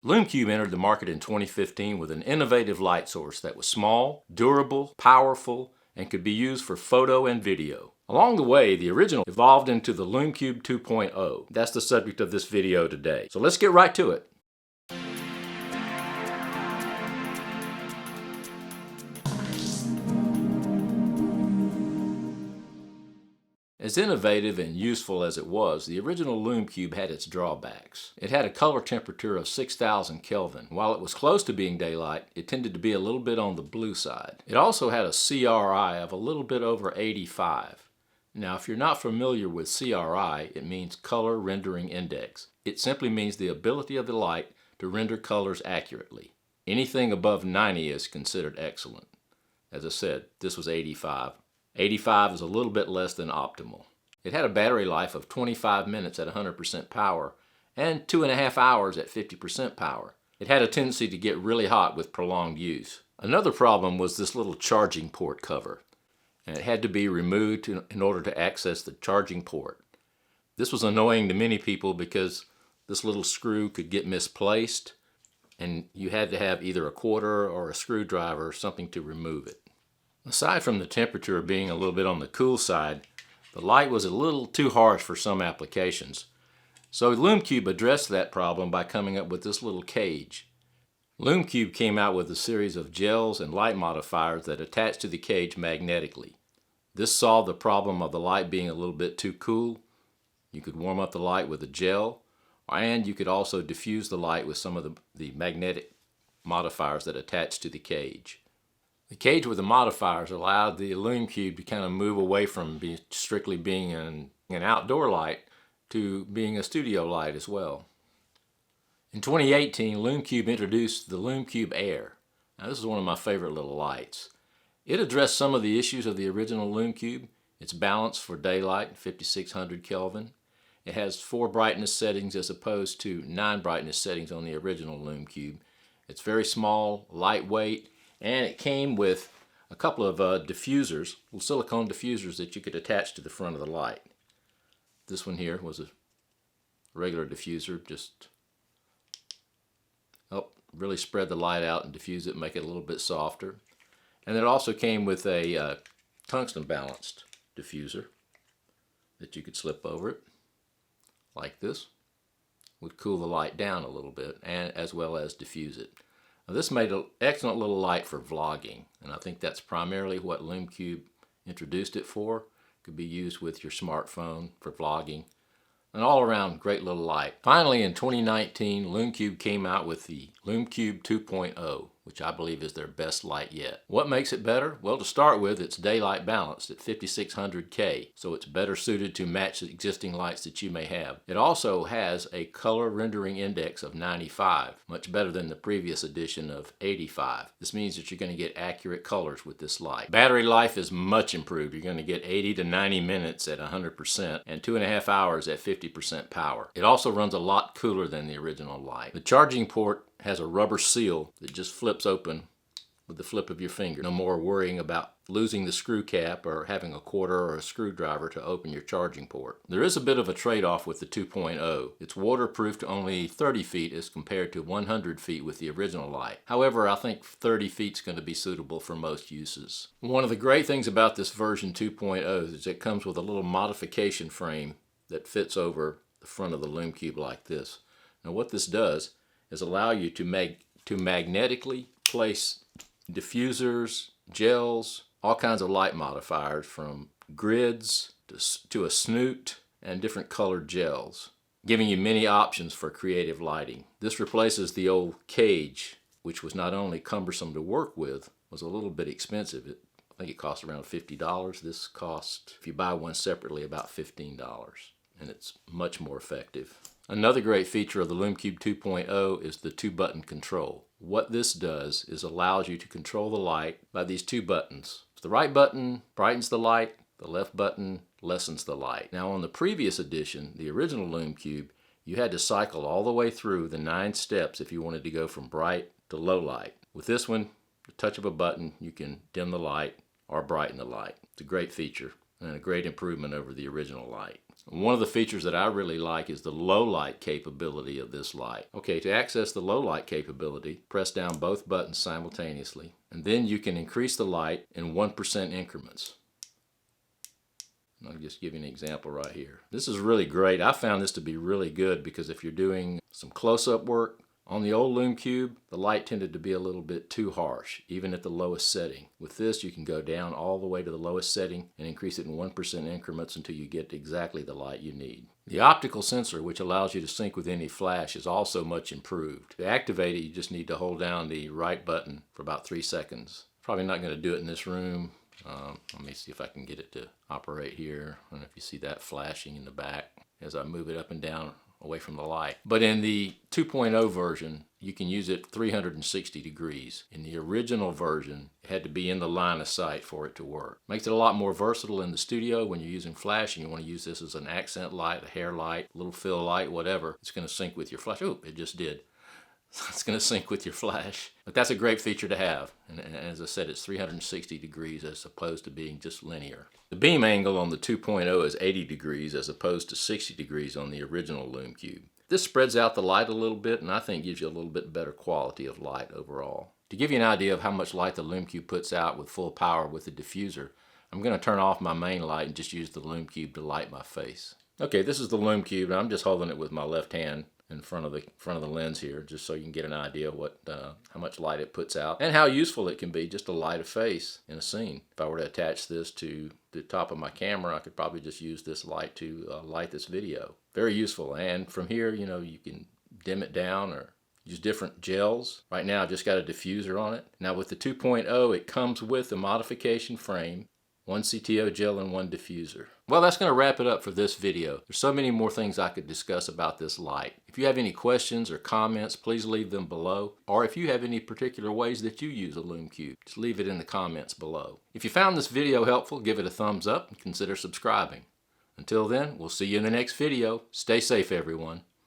Lume Cube entered the market in 2015 with an innovative light source that was small, durable, powerful, and could be used for photo and video. Along the way, the original evolved into the Lume Cube 2.0. That's the subject of this video today. So let's get right to it. As innovative and useful as it was, the original Lume Cube had its drawbacks. It had a color temperature of 6,000 Kelvin. While it was close to being daylight, it tended to be a little bit on the blue side. It also had a CRI of a little bit over 85. Now, if you're not familiar with CRI, it means Color Rendering Index. It simply means the ability of the light to render colors accurately. Anything above 90 is considered excellent. As I said, this was 85. 85 is a little bit less than optimal. It had a battery life of 25 minutes at 100% power and 2.5 hours at 50% power. It had a tendency to get really hot with prolonged use. Another problem was this little charging port cover, and it had to be removed in order to access the charging port. This was annoying to many people because this little screw could get misplaced, and you had to have either a quarter or a screwdriver or something to remove it. Aside from the temperature being a little bit on the cool side, the light was a little too harsh for some applications. So Lume Cube addressed that problem by coming up with this little cage. Lume Cube came out with a series of gels and light modifiers that attach to the cage magnetically. This solved the problem of the light being a little bit too cool. You could warm up the light with a gel, and you could also diffuse the light with some of the magnetic modifiers that attach to the cage. The cage with the modifiers allowed the Lume Cube to kind of move away from strictly being an outdoor light to being a studio light as well. In 2018, Lume Cube introduced the Lume Cube Air. Now, this is one of my favorite little lights. It addressed some of the issues of the original Lume Cube. It's balanced for daylight, 5600 Kelvin. It has 4 brightness settings as opposed to 9 brightness settings on the original Lume Cube. It's very small, lightweight, and it came with a couple of diffusers, little silicone diffusers that you could attach to the front of the light. This one here was a regular diffuser, just help really spread the light out and diffuse it, make it a little bit softer. And it also came with a tungsten balanced diffuser that you could slip over it like this. Would cool the light down a little bit, and as well as diffuse it. Now, this made an excellent little light for vlogging, and I think that's primarily what Lume Cube introduced it for. It could be used with your smartphone for vlogging. An all-around great little light. Finally, in 2019, Lume Cube came out with the Lume Cube 2.0, which I believe is their best light yet. What makes it better? Well, to start with, it's daylight balanced at 5600 K, so it's better suited to match the existing lights that you may have. It also has a color rendering index of 95, much better than the previous edition of 85. This means that you're going to get accurate colors with this light. Battery life is much improved. You're going to get 80 to 90 minutes at 100% and 2.5 hours at 50% power. It also runs a lot cooler than the original light. The charging port has a rubber seal that just flips open with the flip of your finger. No more worrying about losing the screw cap or having a quarter or a screwdriver to open your charging port. There is a bit of a trade-off with the 2.0. It's waterproof to only 30 feet as compared to 100 feet with the original light. However, I think 30 feet is going to be suitable for most uses. One of the great things about this version 2.0 is it comes with a little modification frame that fits over the front of the Lume Cube like this. Now, what this does is allow you to magnetically place diffusers, gels, all kinds of light modifiers from grids to a snoot and different colored gels, giving you many options for creative lighting. This replaces the old cage, which was not only cumbersome to work with, was a little bit expensive. I think it cost around $50. This cost, if you buy one separately, about $15, and it's much more effective. Another great feature of the Lume Cube 2.0 is the 2-button control. What this does is allows you to control the light by these 2 buttons. The right button brightens the light, the left button lessens the light. Now, on the previous edition, the original Lume Cube, you had to cycle all the way through the 9 steps if you wanted to go from bright to low light. With this one, the touch of a button, you can dim the light or brighten the light. It's a great feature and a great improvement over the original light. One of the features that I really like is the low light capability of this light. Okay, to access the low light capability, press down both buttons simultaneously, and then you can increase the light in 1% increments. I'll just give you an example right here. This is really great. I found this to be really good because if you're doing some close-up work, on the old Lume Cube, the light tended to be a little bit too harsh, even at the lowest setting. With this, you can go down all the way to the lowest setting and increase it in 1% increments until you get exactly the light you need. The optical sensor, which allows you to sync with any flash, is also much improved. To activate it, you just need to hold down the right button for about 3 seconds. Probably not going to do it in this room. Let me see if I can get it to operate here. I don't know if you see that flashing in the back as I move it up and down away from the light. But in the 2.0 version, you can use it 360 degrees. In the original version, it had to be in the line of sight for it to work. Makes it a lot more versatile in the studio when you're using flash and you want to use this as an accent light, a hair light, a little fill light, whatever. It's going to sync with your flash. Oh, it just did. It's going to sync with your flash. But that's a great feature to have. And as I said, it's 360 degrees as opposed to being just linear. The beam angle on the 2.0 is 80 degrees as opposed to 60 degrees on the original Lume Cube. This spreads out the light a little bit and I think gives you a little bit better quality of light overall. To give you an idea of how much light the Lume Cube puts out with full power with the diffuser, I'm going to turn off my main light and just use the Lume Cube to light my face. Okay, this is the Lume Cube and I'm just holding it with my left hand in front of the lens here, just so you can get an idea of how much light it puts out and how useful it can be just to light a face in a scene. If I were to attach this to the top of my camera, I could probably just use this light to light this video. Very useful. And from here, you know, you can dim it down or use different gels. Right now, I just got a diffuser on it. Now with the 2.0, it comes with a modification frame, 1 CTO gel and 1 diffuser. Well, that's going to wrap it up for this video. There's so many more things I could discuss about this light. If you have any questions or comments, please leave them below. Or if you have any particular ways that you use a Lume Cube, just leave it in the comments below. If you found this video helpful, give it a thumbs up and consider subscribing. Until then, we'll see you in the next video. Stay safe, everyone.